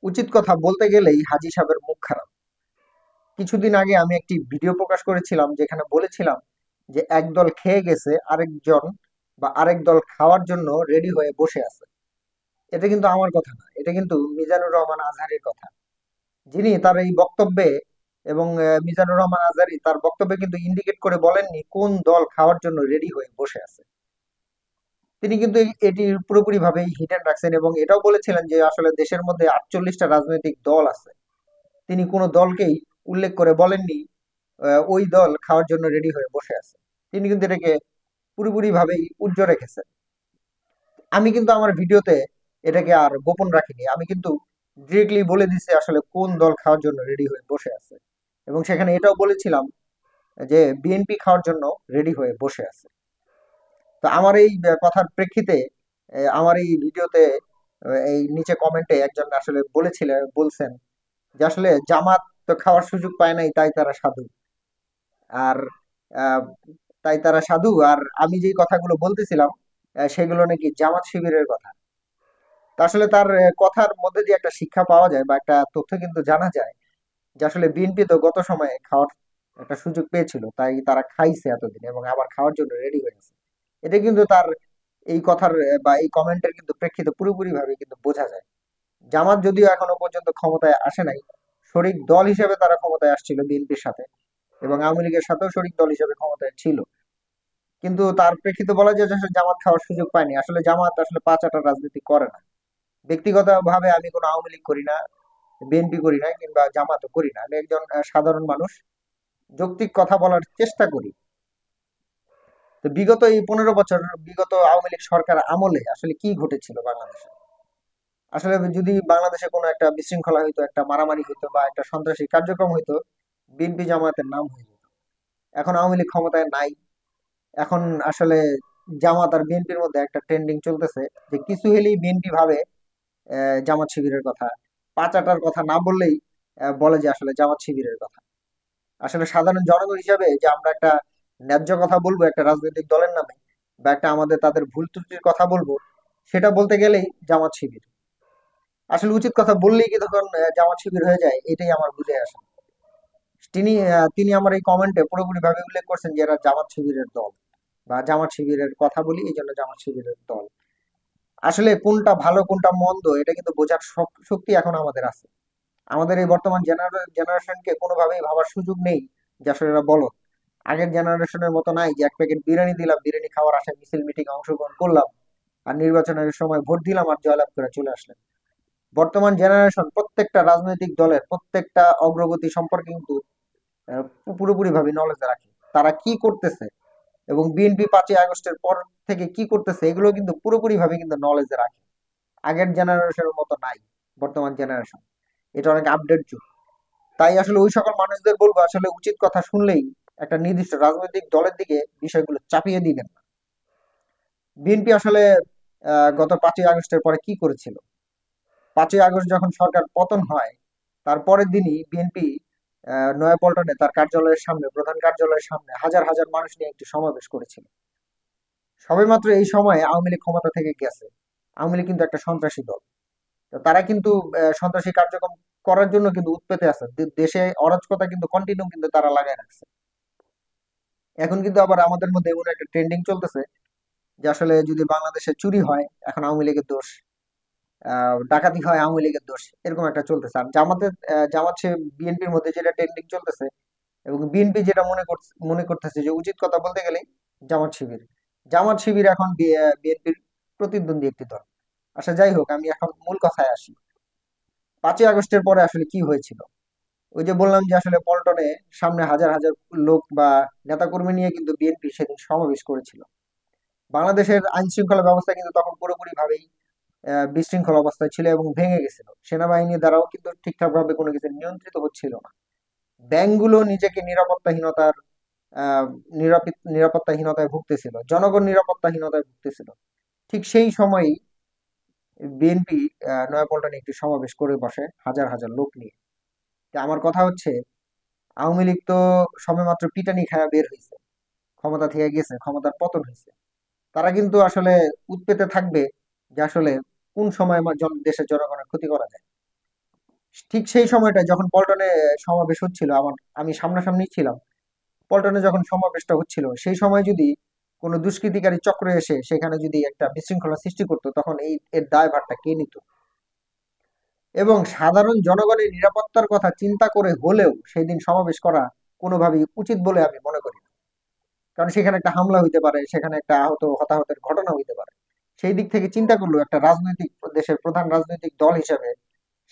উচিত কথা বলতে গেলেই হাজী সাহেবের মুখ খারাপ। কিছুদিন আগে আমি একটি ভিডিও প্রকাশ করেছিলাম যেখানে বলেছিলাম যে একদল খেয়ে গেছে, আরেকজন বা আরেক দল খাওয়ার জন্য রেডি হয়ে বসে আছে। এটা কিন্তু আমার কথা না, এটা কিন্তু মিজানুর রহমান আজহারির কথা। যিনি তার এই বক্তব্যে এবং মিজানুর রহমান আজহারি তার বক্তব্যে কিন্তু ইন্ডিকেট করে বলেননি কোন দল খাওয়ার জন্য রেডি হয়ে বসে আছে। তিনি কিন্তু এটি পুরোপুরি ভাবে হিডেন রাখছেন এবং এটাও বলেছিলেন যে আসলে দেশের মধ্যে 48টা রাজনৈতিক দল আছে। তিনি কোনো দলকেই উল্লেখ করে বলেননি ওই দল খাওয়ার জন্য রেডি হয়ে বসে আছে। তিনি কিন্তু এটাকে পুরোপুরি ভাবেই উজ্জ্বল রেখেছেন। আমি কিন্তু আমার ভিডিওতে এটাকে আর গোপন রাখিনি, আমি কিন্তু ডিরেক্টলি বলে দিছি আসলে কোন দল খাওয়ার জন্য রেডি হয়ে বসে আছে। এবং সেখানে এটাও বলেছিলাম যে বিএনপি খাওয়ার জন্য রেডি হয়ে বসে আছে। তো আমার এই কথার প্রেক্ষিতে আমার এই ভিডিওতে এই নিচে কমেন্টে একজন আসলে বলছেন যে আসলে জামাত তো খাওয়ার সুযোগ পায় নাই, তাই তারা সাধু। আর আহ, তাই তারা সাধু, আর আমি যেই কথাগুলো বলতেছিলাম সেগুলো নাকি জামাত শিবিরের কথা। তা আসলে তার কথার মধ্যে দিয়ে একটা শিক্ষা পাওয়া যায় বা একটা তথ্য কিন্তু জানা যায় যে আসলে বিএনপি তো গত সময়ে খাওয়ার একটা সুযোগ পেয়েছিল, তাই তারা খাইছে এতদিন এবং আবার খাওয়ার জন্য রেডি হয়েছে। এটা কিন্তু তার এই কথার বা এই কমেন্টের কিন্তু প্রেক্ষিতে পুরোপুরি ভাবে কিন্তু বোঝা যায়। জামাত যদিও এখনো পর্যন্ত ক্ষমতায় আসে নাই, শরিক দল হিসেবে তারা ক্ষমতায় আসছিল বিএনপির সাথে, এবং আওয়ামী লীগের সাথেও শরিক দল হিসেবে ক্ষমতায় ছিল। কিন্তু তার প্রেক্ষিতে বলা যায় যে আসলে জামাত খাওয়ার সুযোগ পায়নি। আসলে জামাত আসলে পাঁচ আটার রাজনীতি করে না। ব্যক্তিগত ভাবে আমি কোনো আওয়ামী লীগ করি না, বিএনপি করি না, কিংবা জামাতও করি না। আমি একজন সাধারণ মানুষ, যৌক্তিক কথা বলার চেষ্টা করি। তো বিগত এই 15 বছর, বিগত আওয়ামী লীগ সরকার আমলে আসলে কি ঘটেছিল বাংলাদেশে? আসলে যদি বাংলাদেশে কোনো একটা বিশৃঙ্খলা হইতো, একটা মারামারি হইতো বা একটা সন্ত্রাসী কার্যক্রম হইতো, বিএনপি জামায়াতের নাম হয়ে যেত। এখন আওয়ামী লীগ ক্ষমতায় নাই। এখন আসলে জামাত আর বিএনপির মধ্যে একটা ট্রেন্ডিং চলতেছে যে কিছু হলেই বিএনপি ভাবে জামাত শিবিরের কথা, পাঁচ আটার কথা না বললেই বলে যে আসলে জামাত শিবিরের কথা। আসলে সাধারণ জনগণ হিসাবে যে আমরা একটা ন্যায্য কথা বলবো একটা রাজনৈতিক দলের নামে, বা একটা আমাদের তাদের ভুল ত্রুটির কথা বলবো, সেটা বলতে গেলেই জামাত শিবির। আসলে উচিত কথা বললেই কি তখন জামাত শিবির হয়ে যায়? এটাই আমার বুঝে আসে না। তিনি আমার এই কমেন্টে পুরোপুরি ভাবে উল্লেখ করছেন যে এরা জামাত শিবিরের দল, বা জামাত শিবিরের কথা বলি এই জন্য জামাত শিবিরের দল। আসলে কোনটা ভালো কোনটা মন্দ এটা কিন্তু বোঝার শক্তি এখন আমাদের আছে। আমাদের এই বর্তমান জেনারেশনকে কোনোভাবেই ভাবার সুযোগ নেই যে আসলে এরা বলো। আগের জেনারেশনের মতো নাই যে এক প্যাকেট বিরিয়ানি দিলাম, বিরিয়ানি খাওয়ার আশায় মিছিল মিটিং অংশগ্রহণ করলাম, আর নির্বাচনের সময় ভোট দিলাম আর জয়লাভ করে চলে আসলেন। বর্তমান জেনারেশন প্রত্যেকটা রাজনৈতিক দলের প্রত্যেকটা অগ্রগতি সম্পর্কে কিন্তু পুরোপুরি ভাবে নলেজ রাখে, তারা কি করতেছে এবং বিএনপি 5ই আগস্টের পর থেকে কি করতেছে এগুলো কিন্তু পুরোপুরি ভাবে কিন্তু নলেজে রাখে। আগের জেনারেশনের মতো নাই বর্তমান জেনারেশন, এটা অনেক আপডেট যুগ। তাই আসলে ওই সকল মানুষদের বলবো আসলে উচিত কথা শুনলেই একটা নির্দিষ্ট রাজনৈতিক দলের দিকে বিষয়গুলো চাপিয়ে দিবেন না। বিএনপি আসলে গত 5ই আগস্টের পরে কি করেছিল? 5ই আগস্ট যখন সরকার পতন হয়, তার পরের দিনই বিএনপি নয়াপল্টনে তার কার্যালয়ের সামনে, প্রধান কার্যালয়ের সামনে হাজার হাজার মানুষ নিয়ে একটি সমাবেশ করেছিল। সবেমাত্র এই সময়ে আওয়ামী লীগ ক্ষমতা থেকে গেছে। আওয়ামী লীগ কিন্তু একটা সন্ত্রাসী দল। তো তারা কিন্তু সন্ত্রাসী কার্যক্রম করার জন্য কিন্তু উৎপেতে আছে। দেশে অরাজকতা কিন্তু কন্টিনিউ কিন্তু তারা লাগায় রাখছে। এখন কিন্তু আবার আমাদের মধ্যে এমন একটা ট্রেন্ডিং চলতেছে যে আসলে যদি বাংলাদেশে চুরি হয় এখন আওয়ামী লীগের দোষ, ডাকাতি হয় আওয়ামী লীগের দোষ, এরকম একটা চলতেছে। আর জামাত সে বিএনপির মধ্যে যেটা ট্রেন্ডিং চলতেছে, এবং বিএনপি যেটা মনে করতেছে যে উচিত কথা বলতে গেলে জামাত শিবির। জামাত শিবির এখন বিএনপির প্রতিদ্বন্দ্বী একটি দল। আচ্ছা, যাই হোক, আমি এখন মূল কথায় আসি। 5ই আগস্টের পরে আসলে কি হয়েছিল? ওই যে বললাম যে আসলে পল্টনে সামনে হাজার হাজার লোক বা নেতাকর্মী নিয়ে কিন্তু বিএনপি সেদিন সমাবেশ করেছিল। বাংলাদেশের আইন শৃঙ্খলা ব্যবস্থা কিন্তু তখন পুরোপুরি ভাবেই বিশৃঙ্খল অবস্থায় ছিল এবং ভেঙে গেছিল। সেনাবাহিনীর দ্বারাও কিন্তু ঠিকঠাক ভাবে কোনো কিছু নিয়ন্ত্রিত হচ্ছিল না। ব্যাংকগুলো নিজেকে আহ নিরাপত্তাহীনতায় ভুগতেছিল, জনগণ নিরাপত্তাহীনতায় ভুগতেছিল। ঠিক সেই সময়ই বিএনপি নয়াপল্টনে একটি সমাবেশ করে বসে হাজার হাজার লোক নিয়ে। তা আমার কথা হচ্ছে, আওয়ামী লীগ তো সবেমাত্র পিটানি খায়া বের হয়েছে, ক্ষমতা থেকে গেছে, ক্ষমতার পতন হয়েছে। তারা কিন্তু আসলে উৎপেতে থাকবে যে আসলে কোন সময় দেশের জনগণের ক্ষতি করা যায়। ঠিক সেই সময়টা যখন পল্টনে সমাবেশ হচ্ছিল, আমি সামনাসামনি ছিলাম। পল্টনে যখন সমাবেশটা হচ্ছিল সেই সময় যদি কোনো দুষ্কৃতিকারী চক্র এসে সেখানে যদি একটা বিশৃঙ্খলা সৃষ্টি করতো, তখন এর দায়ভারটা কে নিত? এবং সাধারণ জনগণের নিরাপত্তার কথা চিন্তা করে হলেও সেই দিন সমাবেশ করা কোনোভাবেই উচিত বলে আমি মনে করি না। কারণ সেখানে একটা হামলা হইতে পারে, সেখানে একটা হতাহতের ঘটনা হইতে পারে। সেই দিক থেকে চিন্তা করলেও একটা দেশের প্রধান রাজনৈতিক দল হিসেবে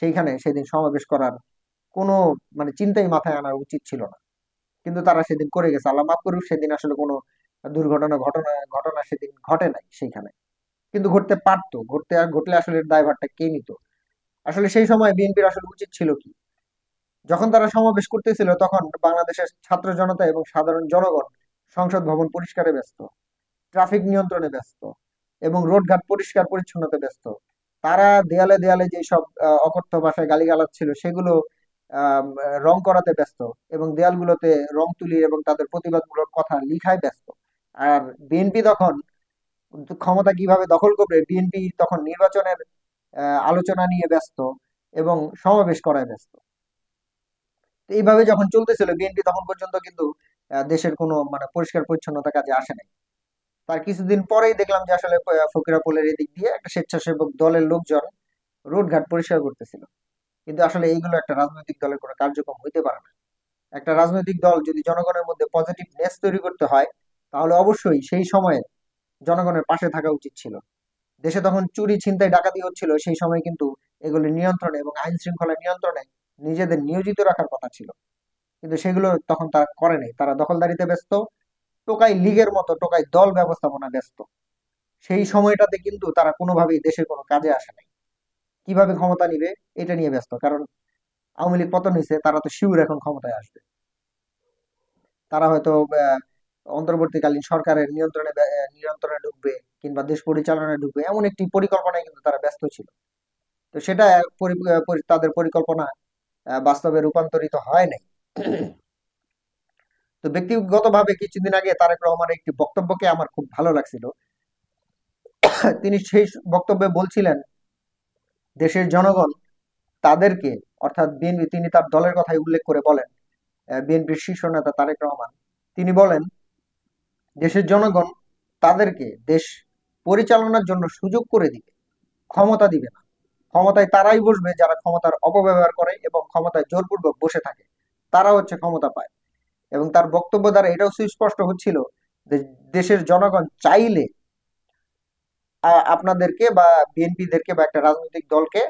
সেইখানে সেদিন সমাবেশ করার কোনো মানে চিন্তাই মাথায় আনার উচিত ছিল না। কিন্তু তারা সেদিন করে গেছে, আল্লাহ মাফ করুক। সেদিন আসলে কোনো ঘটনা সেদিন ঘটে নাই সেইখানে, কিন্তু ঘটতে পারতো। ঘটলে আসলে এর দায়ভারটা কে নিত? আসলে সেই সময় বিএনপির আসলে উচিত ছিল কি, যখন তারা সমাবেশ করতেছিল তখন বাংলাদেশের ছাত্র জনতা এবং সাধারণ জনগণ সংসদ ভবন পরিষ্কারে ব্যস্ত, ট্রাফিক নিয়ন্ত্রণে ব্যস্ত, এবং রোডঘাট পরিষ্কার পরিচ্ছন্নতা ব্যস্ত। তারা দেয়ালে দেয়ালে যেসব অকথ্য ভাষায় গালিগালাজ ছিল সেগুলো রং করাতে ব্যস্ত, এবং দেয়ালগুলোতে রং তুলি এবং তাদের প্রতিবাদমূলক কথা লিখায় ব্যস্ত। আর বিএনপি তখন ক্ষমতা কিভাবে দখল করবে, বিএনপি তখন নির্বাচনের আলোচনা নিয়ে ব্যস্ত এবং সমাবেশ করায় ব্যস্ত। তো এইভাবে যখন চলতেছিল বিএনপি তখন পর্যন্ত কিন্তু দেশের কোনো মানে পরিষ্কার পরিচ্ছন্নতা কাজে আসে নাই। তার কিছুদিন পরেই দেখলাম যে আসলে ফকিরাপুলের এদিক দিয়ে একটা স্বেচ্ছাসেবক দলের লোকজন রোড ঘাট পরিষ্কার করতেছিল। কিন্তু আসলে এইগুলো একটা রাজনৈতিক দলের কোনো কার্যক্রম হইতে পারে না। একটা রাজনৈতিক দল যদি জনগণের মধ্যে পজিটিভ নেস তৈরি করতে হয়, তাহলে অবশ্যই সেই সময়ে জনগণের পাশে থাকা উচিত ছিল। দেশে তখন চুরি ছিনতাই ডাকাতি হচ্ছিল, সেই সময় কিন্তু এগুলি নিয়ন্ত্রণে এবং আইন শৃঙ্খলা নিয়ন্ত্রণে নিজেদের নিয়োজিত রাখার কথা ছিল। কিন্তু সেগুলো তখন তারা করে নাই, তারা দখলদারিতে ব্যস্ত, টোকাই লীগের মতো টোকাই দল ব্যবস্থাপনা ব্যস্ত। সেই সময়টাতে কিন্তু তারা কোনোভাবেই দেশের কোনো কাজে আসে নাই। কিভাবে ক্ষমতা নিবে এটা নিয়ে ব্যস্ত, কারণ আওয়ামী লীগ পতন হয়েছে, তারা তো শিউর এখন ক্ষমতায় আসবে। তারা হয়তো অন্তর্বর্তীকালীন সরকারের নিয়ন্ত্রণে ঢুকবে, কিংবা দেশ পরিচালনায় ঢুকবে, এমন একটি পরিকল্পনায় কিন্তু তারা ব্যস্ত ছিল। তো সেটা তাদের পরিকল্পনা বাস্তবে রূপান্তরিত হয় নাই। তো ব্যক্তিগতভাবে কিছুদিন আগে তারেক রহমানের একটি বক্তব্যকে আমার খুব ভালো লাগছিল। তিনি সেই বক্তব্যে বলছিলেন, দেশের জনগণ তাদেরকে, অর্থাৎ বিএনপি, তিনি তার দলের কথাই উল্লেখ করে বলেন, বিএনপির শীর্ষ নেতা তারেক রহমান, তিনি বলেন, দেশের জনগণ তাদেরকে দেশ পরিচালনার জন্য সুযোগ করে দিবে, ক্ষমতা দিবে না। ক্ষমতায় তারাই বসবে যারা ক্ষমতার অপব্যবহার করে এবং ক্ষমতায় জোরপূর্বক বসে থাকে, তারা হচ্ছে ক্ষমতা পায়। এবং তার বক্তব্য দ্বারা এটাও সুস্পষ্ট হচ্ছিল যে দেশের জনগণ চাইলে আপনাদেরকে বা বিএনপিদেরকে বা একটা রাজনৈতিক দলকে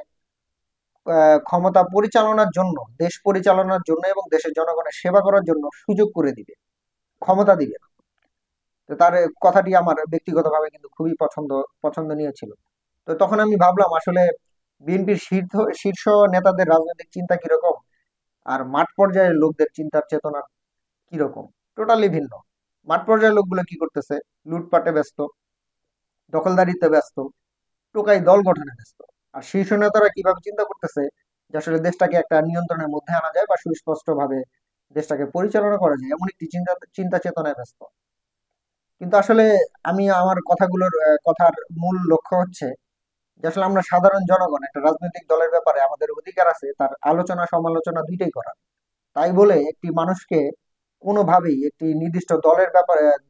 ক্ষমতা পরিচালনার জন্য, দেশ পরিচালনার জন্য এবং দেশের জনগণের সেবা করার জন্য সুযোগ করে দিবে, ক্ষমতা দিবে না। তো তার কথাটি আমার ব্যক্তিগতভাবে কিন্তু খুবই পছন্দনীয় ছিল। তো তখন আমি ভাবলাম আসলে বিএনপির শীর্ষ নেতাদের রাজনৈতিক চিন্তা কিরকম, আর মাঠ পর্যায়ের লোকদের চিন্তার চেতনা কিরকম, টোটালি ভিন্ন। মাঠ পর্যায়ের লোকগুলো কি করতেছে? লুটপাটে ব্যস্ত, দখলদারিতে ব্যস্ত, টোকাই দল গঠনে ব্যস্ত। আর শীর্ষ নেতারা কিভাবে চিন্তা করতেছে যে আসলে দেশটাকে একটা নিয়ন্ত্রণের মধ্যে আনা যায় বা সুস্পষ্ট ভাবে দেশটাকে পরিচালনা করা যায়, এমন একটি চিন্তা চিন্তা চেতনায় ব্যস্ত। কিন্তু আসলে আমি আমার কথার মূল লক্ষ্য হচ্ছে যে আসলে আমরা সাধারণ জনগণ একটা রাজনৈতিক দলের ব্যাপারে আমাদের অধিকার আছে তার আলোচনা সমালোচনা দুইটাই করার। তাই বলে একটি মানুষকে কোনোভাবেই একটি নির্দিষ্ট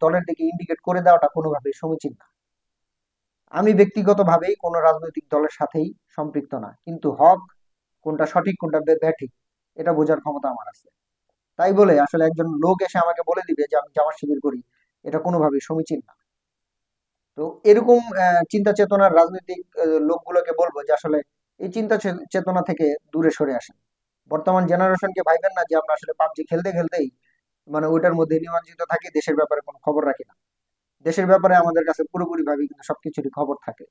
দলের দিকে ইন্ডিকেট করে দেওয়াটা কোনোভাবেই সমীচীন না। আমি ব্যক্তিগতভাবেই কোনো রাজনৈতিক দলের সাথেই সম্পৃক্ত না, কিন্তু হক কোনটা সঠিক কোনটা ব্যাঠিক এটা বোঝার ক্ষমতা আমার আছে। তাই বলে আসলে একজন লোক এসে আমাকে বলে দিবে যে আমি জামাত শিবির করি, এটা কোনোভাবেই সমীচীন না। তো এরকম চিন্তা চেতনার রাজনৈতিক লোকগুলোকে বলবো যে আসলে এই চেতনা থেকে দূরে সরে আসেন। বর্তমান জেনারেশনকে ভাইবেন না যে আমরা আসলে পাবজি খেলতে খেলতেই মানে ওইটার মধ্যে নিমজ্জিত থাকি, দেশের ব্যাপারে কোনো খবর রাখি না। দেশের ব্যাপারে আমাদের কাছে পুরোপুরি ভাবে কিন্তু সবকিছুরই খবর থাকে।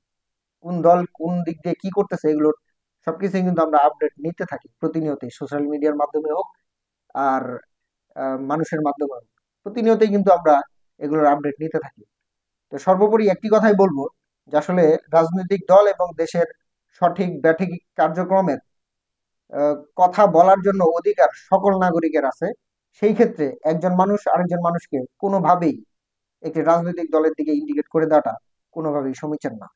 কোন দল কোন দিক দিয়ে কি করতেছে এগুলোর সবকিছুই কিন্তু আমরা আপডেট নিতে থাকি প্রতিনিয়তই, সোশ্যাল মিডিয়ার মাধ্যমে হোক আর মানুষের মাধ্যমে হোক, প্রতিনিয়তই কিন্তু আমরা এগুলোর আপডেট নিতে থাকি। তো সর্বোপরি একটি কথাই বলবো যে আসলে রাজনৈতিক দল এবং দেশের সঠিক ব্যাঠিক কার্যক্রমের কথা বলার জন্য অধিকার সকল নাগরিকের আছে। সেই ক্ষেত্রে একজন মানুষ আরেকজন মানুষকে কোনোভাবেই একটি রাজনৈতিক দলের দিকে ইন্ডিকেট করে দেওয়াটা কোনোভাবেই সমীচীন না।